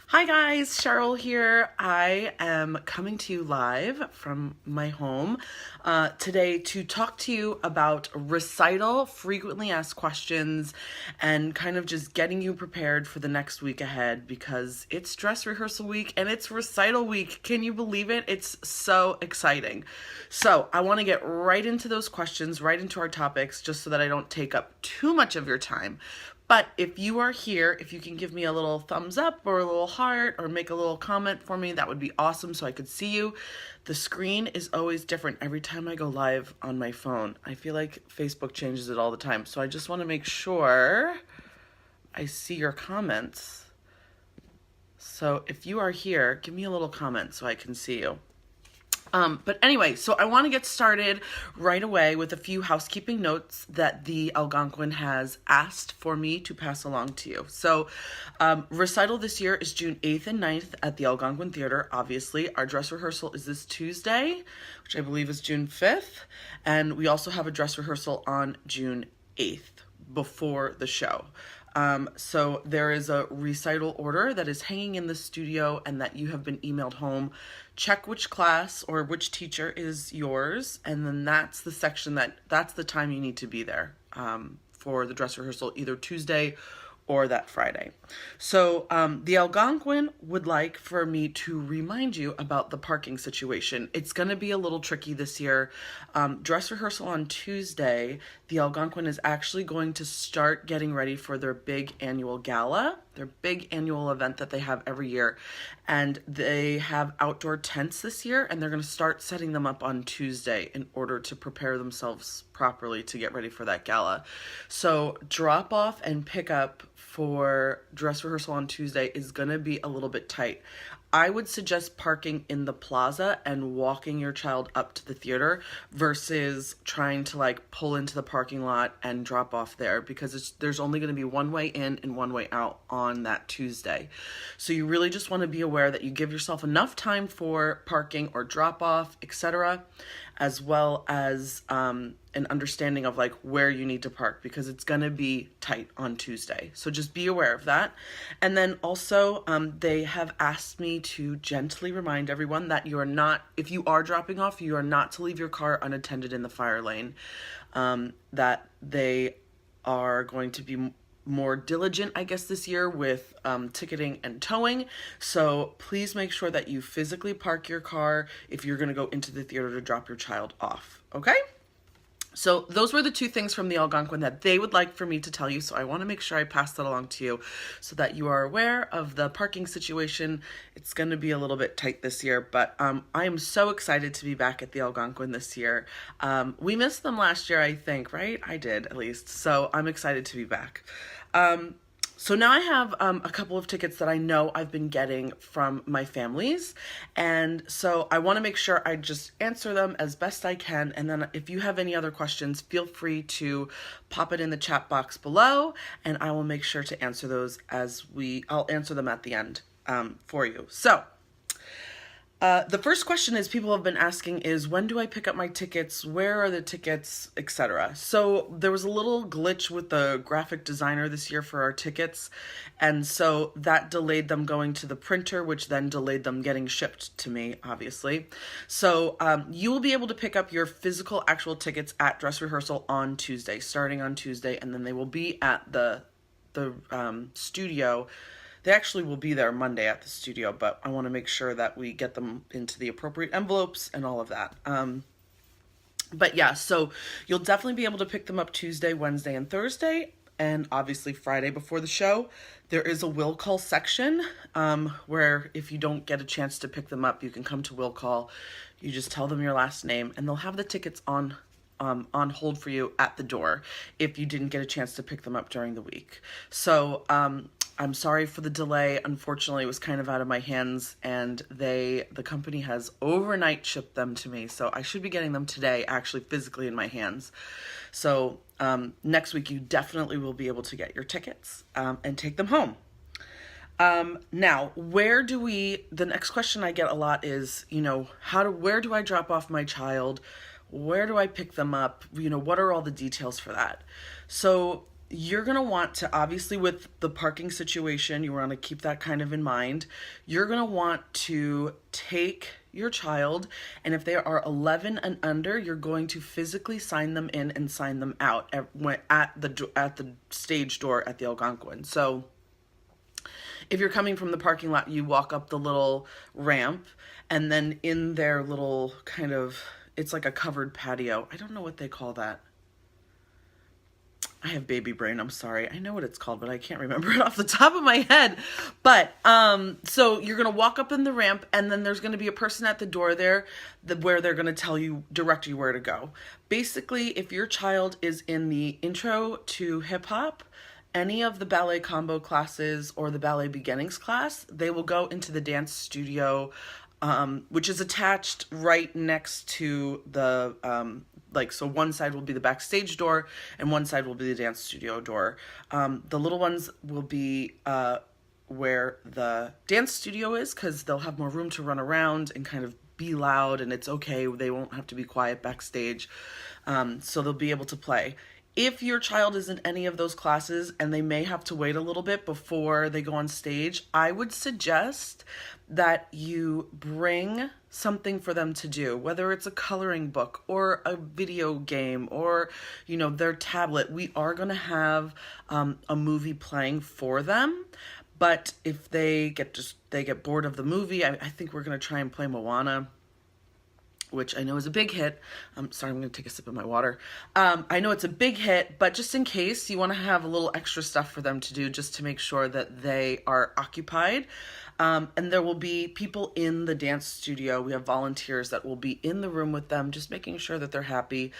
Hi guys, Cheryl here. I am coming to you live from my home today to talk to you about Recital, frequently asked questions, and kind of just getting you prepared for the next week ahead because it's dress rehearsal week and it's Recital week. Can you believe it? It's so exciting. So I want to get right into those questions, right into our topics, just so that I don't take up too much of your time. But if you are here, if you can give me a little thumbs up or a little heart or make a little comment for me, that would be awesome so I could see you. The screen is always different every time I go live on my phone. I feel like Facebook changes it all the time. So I just want to make sure I see your comments. So if you are here, give me a little comment so I can see you. But anyway, so I want to get started right away with a few housekeeping notes that the Algonquin has asked for me to pass along to you. So, recital this year is June 8th and 9th at the Algonquin Theater. Obviously, our dress rehearsal is this Tuesday, which I believe is June 5th. And we also have a dress rehearsal on June 8th before the show. So there is a recital order that is hanging in the studio and that you have been emailed home. Check which class or which teacher is yours, and then that's the section that's the time you need to be there for the dress rehearsal, either Tuesday or that Friday. So the Algonquin would like for me to remind you about the parking situation. It's going to be a little tricky this year. Dress rehearsal on Tuesday, the Algonquin is actually going to start getting ready for their big annual gala, their big annual event that they have every year. And they have outdoor tents this year, and they're going to start setting them up on Tuesday in order to prepare themselves properly to get ready for that gala. So drop off and pick up for dress rehearsal on Tuesday is going to be a little bit tight. I would suggest parking in the plaza and walking your child up to the theater versus trying to pull into the parking lot and drop off there, because there's only going to be one way in and one way out on that Tuesday. So you really just want to be aware that you give yourself enough time for parking or drop off, etc., as well as an understanding of where you need to park, because it's going to be tight on Tuesday. So just be aware of that. And then also they have asked me to gently remind everyone that if you are dropping off, you are not to leave your car unattended in the fire lane, that they are going to be more diligent, I guess, this year with ticketing and towing. So please make sure that you physically park your car if you're going to go into the theater to drop your child off. Okay? So those were the two things from the Algonquin that they would like for me to tell you. So I want to make sure I pass that along to you so that you are aware of the parking situation. It's going to be a little bit tight this year, but I am so excited to be back at the Algonquin this year. We missed them last year, I think, right? I did, at least. So I'm excited to be back. So now I have a couple of tickets that I know I've been getting from my families, and so I want to make sure I just answer them as best I can, and then if you have any other questions, feel free to pop it in the chat box below, and I will make sure to answer those I'll answer them at the end for you. So the first question people have been asking is, when do I pick up my tickets? Where are the tickets, etc.? So there was a little glitch with the graphic designer this year for our tickets, and so that delayed them going to the printer, which then delayed them getting shipped to me, obviously. So you will be able to pick up your physical actual tickets at dress rehearsal on Tuesday, starting on Tuesday, and then they will be at the studio. They actually will be there Monday at the studio, but I want to make sure that we get them into the appropriate envelopes and all of that. But yeah, so you'll definitely be able to pick them up Tuesday, Wednesday, and Thursday, and obviously Friday before the show. There is a will call section where if you don't get a chance to pick them up, you can come to will call. You just tell them your last name, and they'll have the tickets on hold for you at the door if you didn't get a chance to pick them up during the week. So I'm sorry for the delay. Unfortunately, it was kind of out of my hands, and the company has overnight shipped them to me, so I should be getting them today, actually physically in my hands. So next week you definitely will be able to get your tickets and take them home. Now, the next question I get a lot is, where do I drop off my child? Where do I pick them up? What are all the details for that? So You're going to want to, obviously, with the parking situation, you want to keep that kind of in mind. You're going to want to take your child, and if they are 11 and under, you're going to physically sign them in and sign them out at the stage door at the Algonquin. So if you're coming from the parking lot, you walk up the little ramp, and then in their little kind of, it's like a covered patio. I don't know what they call that. I have baby brain, I'm sorry. I know what it's called, but I can't remember it off the top of my head. But, so you're going to walk up in the ramp, and then there's going to be a person at the door there where they're going to direct you where to go. Basically, if your child is in the intro to hip hop, any of the ballet combo classes or the ballet beginnings class, they will go into the dance studio, which is attached right next to the, so one side will be the backstage door and one side will be the dance studio door. The little ones will be where the dance studio is, because they'll have more room to run around and kind of be loud, and it's okay. They won't have to be quiet backstage. So they'll be able to play. If your child is in any of those classes and they may have to wait a little bit before they go on stage, I would suggest that you bring something for them to do, whether it's a coloring book or a video game or, their tablet. We are going to have a movie playing for them. But if they get bored of the movie, I think we're going to try and play Moana, which I know is a big hit. I'm sorry, I'm going to take a sip of my water. I know it's a big hit, but just in case, you want to have a little extra stuff for them to do just to make sure that they are occupied. And there will be people in the dance studio. We have volunteers that will be in the room with them, just making sure that they're happy.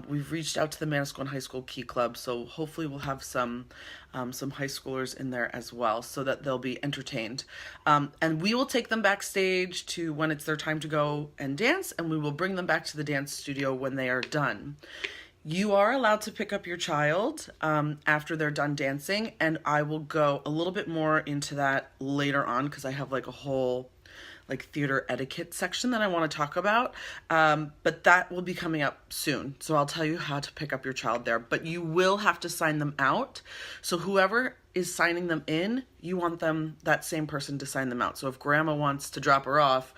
We've reached out to the Manasquan High School Key Club, so hopefully we'll have some high schoolers in there as well, so that they'll be entertained. And we will take them backstage to when it's their time to go and dance, and we will bring them back to the dance studio when they are done. You are allowed to pick up your child after they're done dancing, and I will go a little bit more into that later on, because I have like a whole theater etiquette section that I want to talk about, but that will be coming up soon. So I'll tell you how to pick up your child there, but you will have to sign them out. So whoever is signing them in, you want that same person to sign them out. So if grandma wants to drop her off,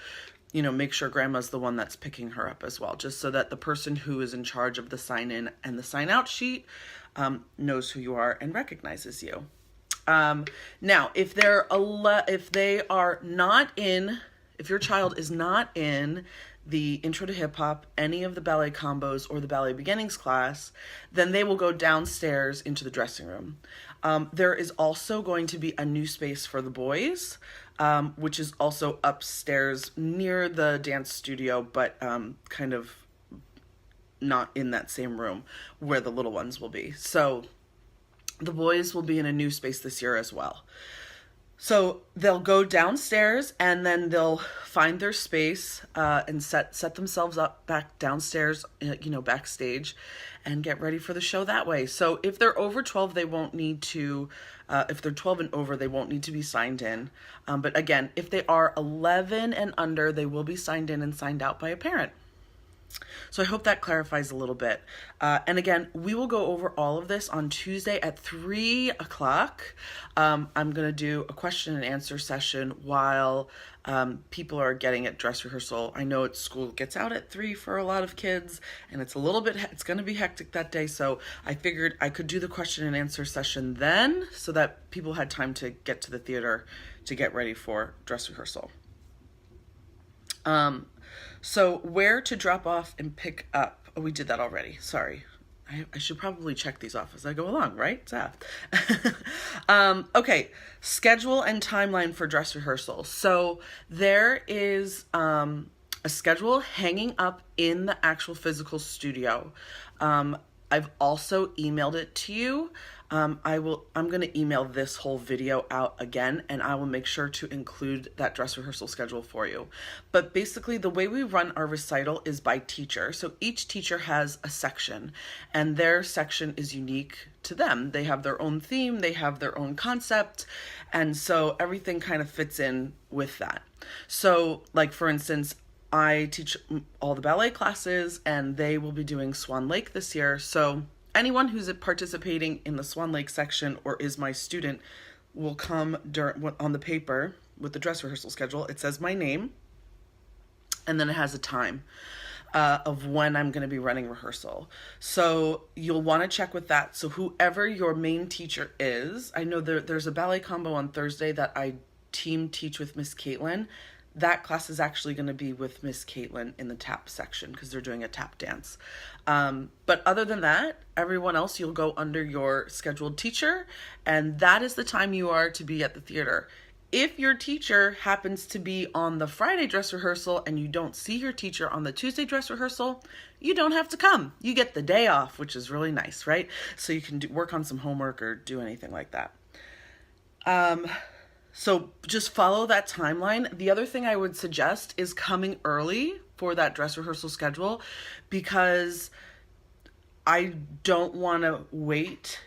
make sure grandma's the one that's picking her up as well, just so that the person who is in charge of the sign in and the sign out sheet knows who you are and recognizes you. Now, if your child is not in the intro to hip hop, any of the ballet combos or the ballet beginnings class, then they will go downstairs into the dressing room. There is also going to be a new space for the boys, which is also upstairs near the dance studio, but kind of not in that same room where the little ones will be. So the boys will be in a new space this year as well. So they'll go downstairs and then they'll find their space and set themselves up back downstairs, backstage, and get ready for the show that way. So if they're over 12, they won't need to, if they're 12 and over, they won't need to be signed in. But again, if they are 11 and under, they will be signed in and signed out by a parent. So I hope that clarifies a little bit. And again, we will go over all of this on Tuesday at 3 o'clock. I'm going to do a question and answer session while people are getting at dress rehearsal. I know school gets out at 3 for a lot of kids, and it's going to be hectic that day. So I figured I could do the question and answer session then, so that people had time to get to the theater to get ready for dress rehearsal. So where to drop off and pick up. Oh, we did that already. Sorry. I should probably check these off as I go along, right? Okay. Schedule and timeline for dress rehearsal. So there is a schedule hanging up in the actual physical studio. I've also emailed it to you. I'm going to email this whole video out again, and I will make sure to include that dress rehearsal schedule for you. But basically, the way we run our recital is by teacher. So each teacher has a section, and their section is unique to them. They have their own theme, they have their own concept, and so everything kind of fits in with that. So, for instance, I teach all the ballet classes, and they will be doing Swan Lake this year. So anyone who's participating in the Swan Lake section or is my student will come on the paper with the dress rehearsal schedule. It says my name, and then it has a time of when I'm going to be running rehearsal. So you'll want to check with that. So whoever your main teacher is, I know there's a ballet combo on Thursday that I team teach with Miss Caitlin. That class is actually going to be with Miss Caitlin in the tap section because they're doing a tap dance. But other than that, everyone else, you'll go under your scheduled teacher, and that is the time you are to be at the theater. If your teacher happens to be on the Friday dress rehearsal and you don't see your teacher on the Tuesday dress rehearsal, you don't have to come. You get the day off, which is really nice, right? So you can work on some homework or do anything like that. So just follow that timeline. The other thing I would suggest is coming early for that dress rehearsal schedule, because I don't want to wait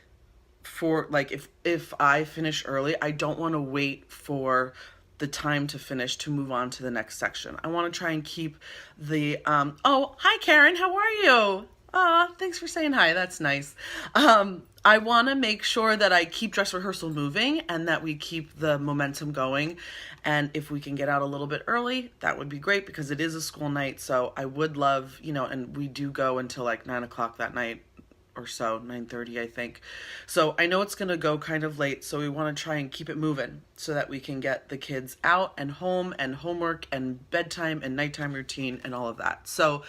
for, like, if I finish early, I don't want to wait for the time to finish to move on to the next section. I want to try and keep the, oh, hi Karen, how are you? Thanks for saying hi, that's nice. I want to make sure that I keep dress rehearsal moving and that we keep the momentum going. And if we can get out a little bit early, that would be great, because it is a school night. So I would love, and we do go until like 9 o'clock that night or so, 9:30, I think. So I know it's going to go kind of late. So we want to try and keep it moving so that we can get the kids out and home and homework and bedtime and nighttime routine and all of that. So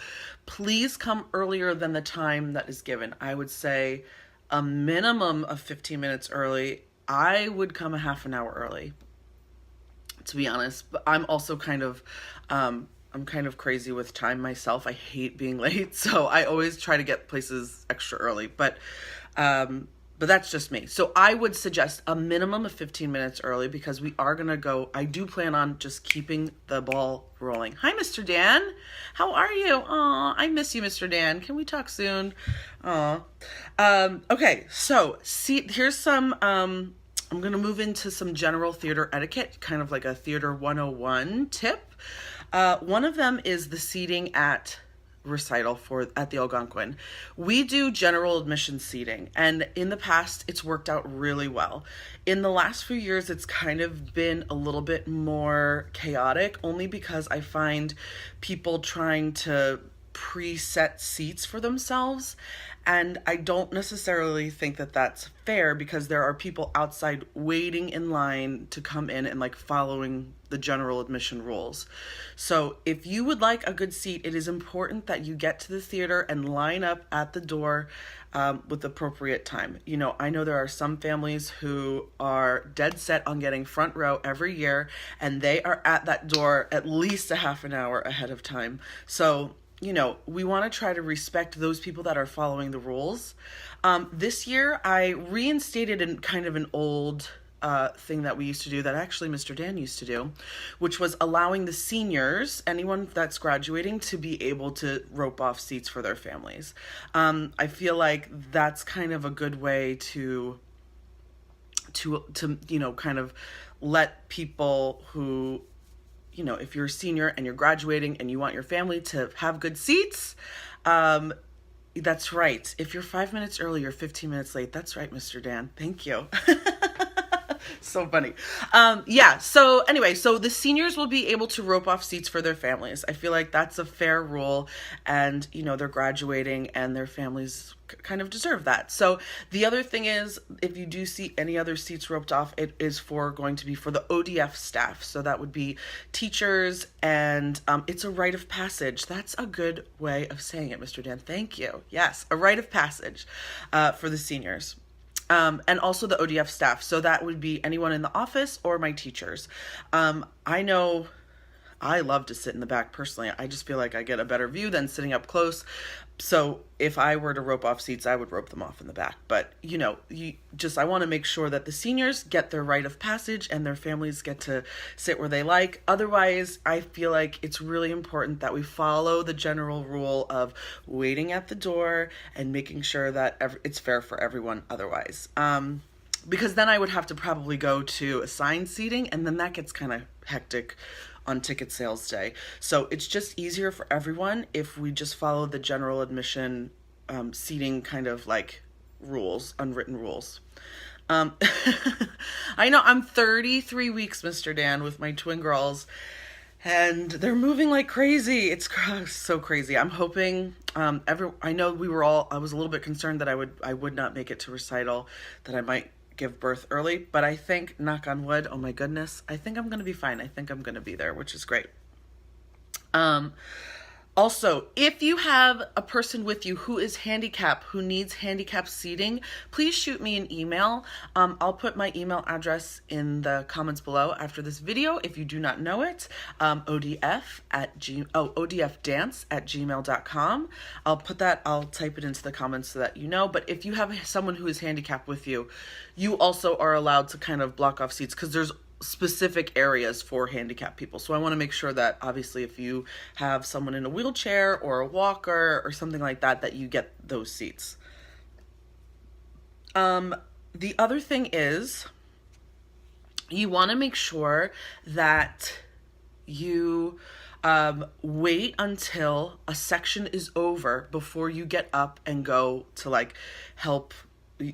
please come earlier than the time that is given. I would say a minimum of 15 minutes early. I would come a half an hour early, to be honest. But I'm also kind of crazy with time myself. I hate being late, so I always try to get places extra early. But that's just me. So I would suggest a minimum of 15 minutes early, because we are gonna go. I do plan on just keeping the ball rolling. Hi, Mr. Dan. How are you? Aw, I miss you, Mr. Dan. Can we talk soon? Aw. Okay, so here's some. I'm gonna move into some general theater etiquette, kind of like a theater 101 tip. One of them is the seating at Recital at the Algonquin. We do general admission seating, and in the past it's worked out really well. In the last few years it's kind of been a little bit more chaotic, only because I find people trying to preset seats for themselves, and I don't necessarily think that that's fair, because there are people outside waiting in line to come in and like following the general admission rules. So if you would like a good seat, it is important that you get to the theater and line up at the door with appropriate time. I know there are some families who are dead set on getting front row every year, and they are at that door at least a half an hour ahead of time. So we want to try to respect those people that are following the rules. This year, I reinstated an old thing that we used to do, that actually Mr. Dan used to do, which was allowing the seniors, anyone that's graduating, to be able to rope off seats for their families. I feel like that's kind of a good way to kind of let people who, if you're a senior and you're graduating and you want your family to have good seats, that's right. If you're 5 minutes early or 15 minutes late, that's right, Mr. Dan. Thank you. So funny. So anyway, so the seniors will be able to rope off seats for their families. I feel like that's a fair rule, and they're graduating and their families kind of deserve that. So the other thing is, if you do see any other seats roped off, it is going to be for the ODF staff. So that would be teachers, and it's a rite of passage. That's a good way of saying it, Mr. Dan. Thank you. Yes, a rite of passage for the seniors. And also the ODF staff. So that would be anyone in the office or my teachers. I know I love to sit in the back personally. I just feel like I get a better view than sitting up close. So if I were to rope off seats, I would rope them off in the back. But, I want to make sure that the seniors get their rite of passage and their families get to sit where they like. Otherwise, I feel like it's really important that we follow the general rule of waiting at the door and making sure that it's fair for everyone otherwise. Because then I would have to probably go to assigned seating, and then that gets kind of hectic on ticket sales day. So it's just easier for everyone if we just follow the general admission seating kind of like rules, unwritten rules. Um, I know I'm 33 weeks, Mr. Dan, with my twin girls, and they're moving like crazy. It's so crazy. I'm hoping I know I was a little bit concerned that I would not make it to recital, that I might give birth early, but I think, knock on wood, oh my goodness, I think I'm going to be fine. I think I'm going to be there, which is great. Um, Also, if you have a person with you who is handicapped, who needs handicapped seating, please shoot me an email. I'll put my email address in the comments below after this video if you do not know it. odfdance@gmail.com. I'll type it into the comments so that you know. But if you have someone who is handicapped with you, you also are allowed to kind of block off seats, because there's specific areas for handicapped people. So I want to make sure that, obviously, if you have someone in a wheelchair or a walker or something like that, that you get those seats. The other thing is, you want to make sure that you wait until a section is over before you get up and go to like help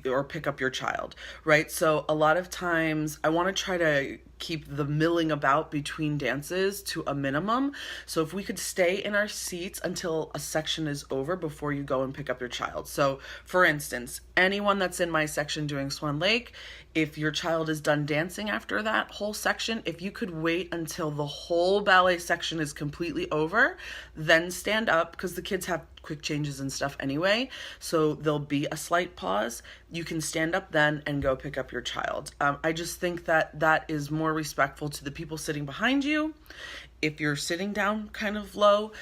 or pick up your child, right? So a lot of times I want to try to keep the milling about between dances to a minimum. So if we could stay in our seats until a section is over before you go and pick up your child. So for instance, anyone that's in my section doing Swan Lake, if your child is done dancing after that whole section, if you could wait until the whole ballet section is completely over, then stand up, because the kids have quick changes and stuff anyway, so there'll be a slight pause. You can stand up then and go pick up your child. I just think that that is more respectful to the people sitting behind you if you're sitting down kind of low,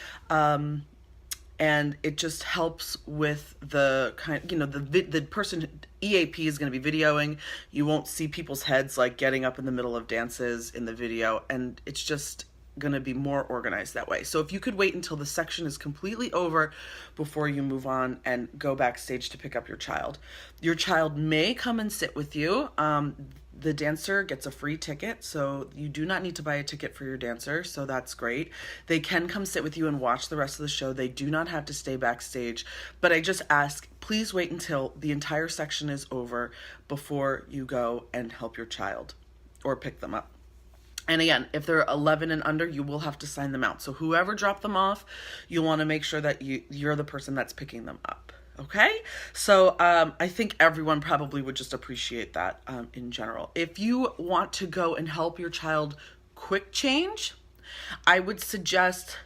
and it just helps with the kind, the person EAP is going to be videoing. You won't see people's heads like getting up in the middle of dances in the video, and it's just going to be more organized that way. So if you could wait until the section is completely over before you move on and go backstage to pick up your child. Your child may come and sit with you. The dancer gets a free ticket, so you do not need to buy a ticket for your dancer, so that's great. They can come sit with you and watch the rest of the show. They do not have to stay backstage, but I just ask, please wait until the entire section is over before you go and help your child or pick them up. And again, if they're 11 and under, you will have to sign them out. So whoever dropped them off, you'll want to make sure that you're the person that's picking them up. Okay? So I think everyone probably would just appreciate that in general. If you want to go and help your child quick change, I would suggest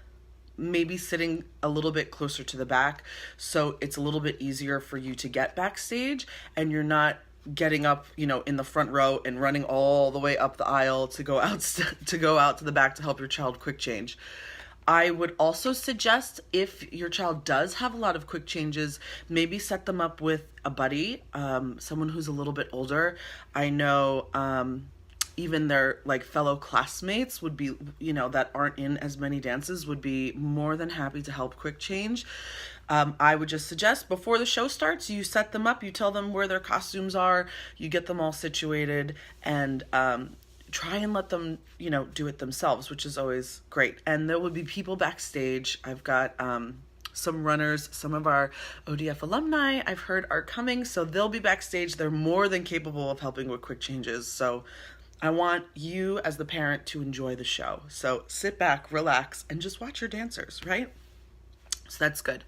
maybe sitting a little bit closer to the back, so it's a little bit easier for you to get backstage and you're not getting up, in the front row and running all the way up the aisle to go out to the back to help your child quick change. I would also suggest, if your child does have a lot of quick changes, maybe set them up with a buddy, someone who's a little bit older. I know even their like fellow classmates would be, that aren't in as many dances, would be more than happy to help quick change. I would just suggest before the show starts, you set them up, you tell them where their costumes are, you get them all situated, and try and let them, do it themselves, which is always great. And there will be people backstage. I've got some runners, some of our ODF alumni I've heard are coming, so they'll be backstage. They're more than capable of helping with quick changes. So I want you as the parent to enjoy the show. So sit back, relax, and just watch your dancers, right? So that's good.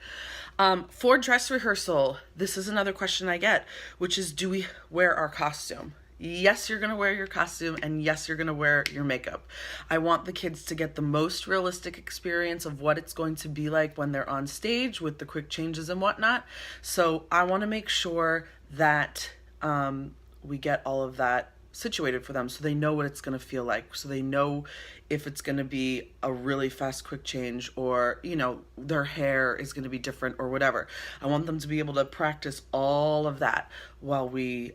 For dress rehearsal, this is another question I get, which is, do we wear our costume? Yes, you're going to wear your costume, and yes, you're going to wear your makeup. I want the kids to get the most realistic experience of what it's going to be like when they're on stage with the quick changes and whatnot. So I want to make sure that we get all of that situated for them, so they know what it's going to feel like, so they know if it's going to be a really fast quick change, or their hair is going to be different or whatever. I want them to be able to practice all of that while we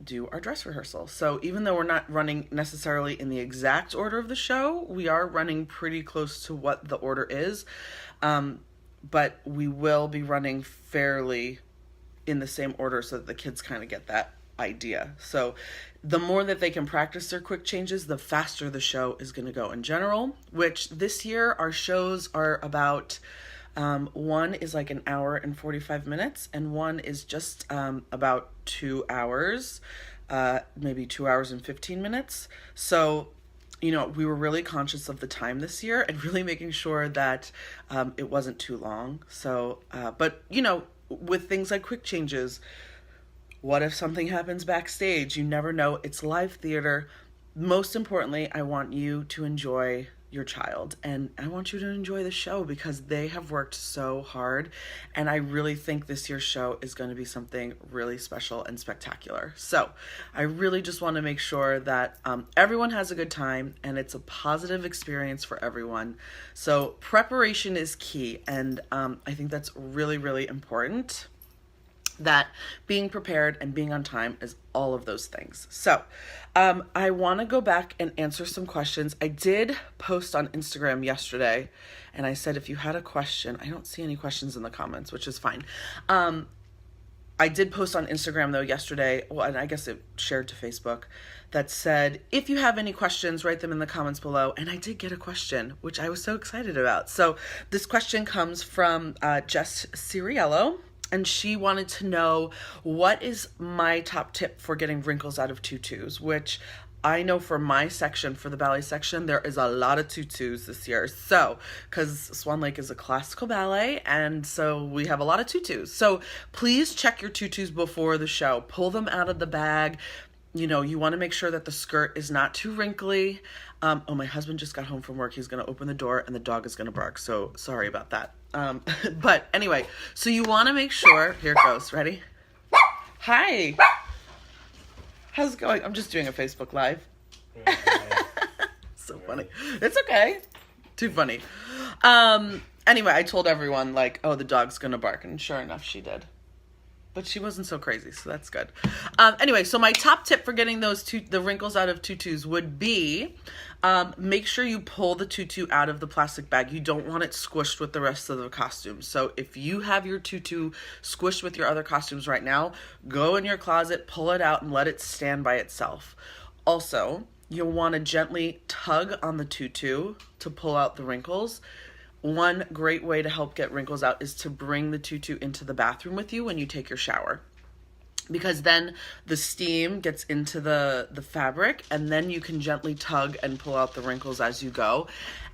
do our dress rehearsal. So even though we're not running necessarily in the exact order of the show, we are running pretty close to what the order is, but we will be running fairly in the same order so that the kids kind of get that idea. So the more that they can practice their quick changes, the faster the show is going to go in general, which this year our shows are about One is like an hour and 45 minutes, and one is just about 2 hours, maybe 2 hours and 15 minutes. So, we were really conscious of the time this year and really making sure that it wasn't too long. So, but, with things like quick changes, what if something happens backstage? You never know. It's live theater. Most importantly, I want you to enjoy your child, and I want you to enjoy the show because they have worked so hard, and I really think this year's show is going to be something really special and spectacular. So I really just want to make sure that everyone has a good time and it's a positive experience for everyone. So preparation is key, and I think that's really, really important, that being prepared and being on time is all of those things. So I want to go back and answer some questions. I did post on Instagram yesterday, and I said if you had a question, I don't see any questions in the comments, which is fine. I did post on Instagram though yesterday, well, and I guess it shared to Facebook, that said, if you have any questions, write them in the comments below. And I did get a question, which I was so excited about. So this question comes from Jess Ciriello. And she wanted to know, what is my top tip for getting wrinkles out of tutus? Which I know for my section, for the ballet section, there is a lot of tutus this year. So, because Swan Lake is a classical ballet, and so we have a lot of tutus. So please check your tutus before the show. Pull them out of the bag. You want to make sure that the skirt is not too wrinkly. Oh, my husband just got home from work. He's going to open the door and the dog is going to bark. So sorry about that. But anyway, so you want to make sure, here it goes. Ready? Hi. How's it going? I'm just doing a Facebook Live. So funny. It's okay. Too funny. Anyway, I told everyone oh, the dog's going to bark. And sure enough, she did. But she wasn't so crazy, so that's good. Anyway, so my top tip for getting the wrinkles out of tutus would be make sure you pull the tutu out of the plastic bag. You don't want it squished with the rest of the costumes. So if you have your tutu squished with your other costumes right now, go in your closet, pull it out, and let it stand by itself. Also, you'll want to gently tug on the tutu to pull out the wrinkles. One great way to help get wrinkles out is to bring the tutu into the bathroom with you when you take your shower, because then the steam gets into the fabric, and then you can gently tug and pull out the wrinkles as you go.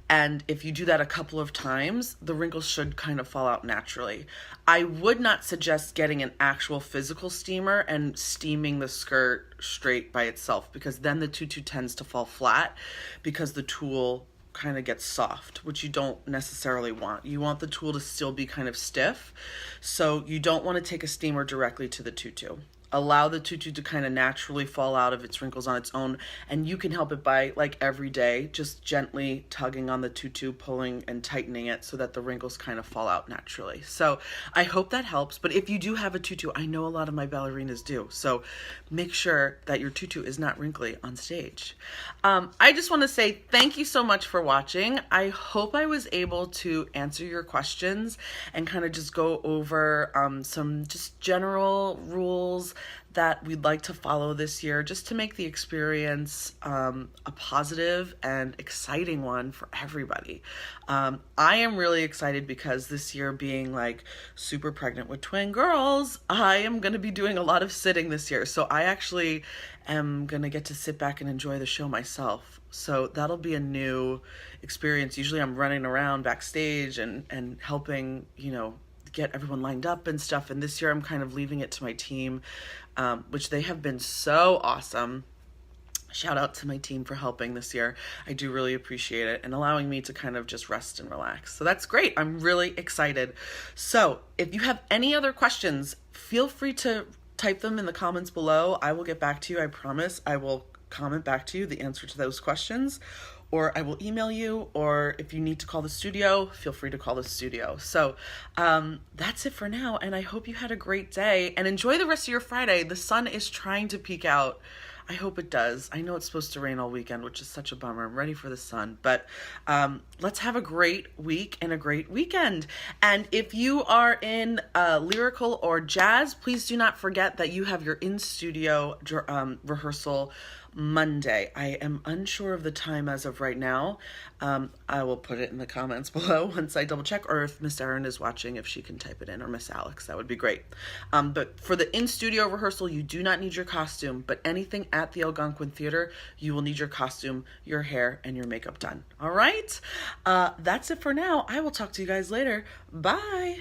And if you do that a couple of times, the wrinkles should kind of fall out naturally. I would not suggest getting an actual physical steamer and steaming the skirt straight by itself, because then the tutu tends to fall flat because the tulle kind of gets soft, which you don't necessarily want. You want the tulle to still be kind of stiff, so you don't want to take a steamer directly to the tutu. Allow the tutu to kind of naturally fall out of its wrinkles on its own, and you can help it by, every day, just gently tugging on the tutu, pulling and tightening it so that the wrinkles kind of fall out naturally. So I hope that helps, but if you do have a tutu, I know a lot of my ballerinas do, so make sure that your tutu is not wrinkly on stage. I just want to say thank you so much for watching. I hope I was able to answer your questions and kind of just go over some just general rules that we'd like to follow this year, just to make the experience a positive and exciting one for everybody. I am really excited because this year, being super pregnant with twin girls, I am going to be doing a lot of sitting this year. So I actually am going to get to sit back and enjoy the show myself. So that'll be a new experience. Usually I'm running around backstage and helping, get everyone lined up and stuff. And this year I'm kind of leaving it to my team, which they have been so awesome. Shout out to my team for helping this year. I do really appreciate it and allowing me to kind of just rest and relax. So that's great. I'm really excited. So if you have any other questions, feel free to type them in the comments below. I will get back to you. I promise I will comment back to you the answer to those questions, or I will email you, or if you need to call the studio, feel free to call the studio. So that's it for now, and I hope you had a great day, and enjoy the rest of your Friday. The sun is trying to peek out. I hope it does. I know it's supposed to rain all weekend, which is such a bummer. I'm ready for the sun, but let's have a great week and a great weekend. And if you are in lyrical or jazz, please do not forget that you have your in-studio rehearsal Monday. I am unsure of the time as of right now. I will put it in the comments below once I double check, or if Miss Erin is watching, if she can type it in, or Miss Alex, that would be great. But for the in-studio rehearsal, you do not need your costume, but anything at the Algonquin Theater, you will need your costume, your hair, and your makeup done. All right? That's it for now. I will talk to you guys later. Bye.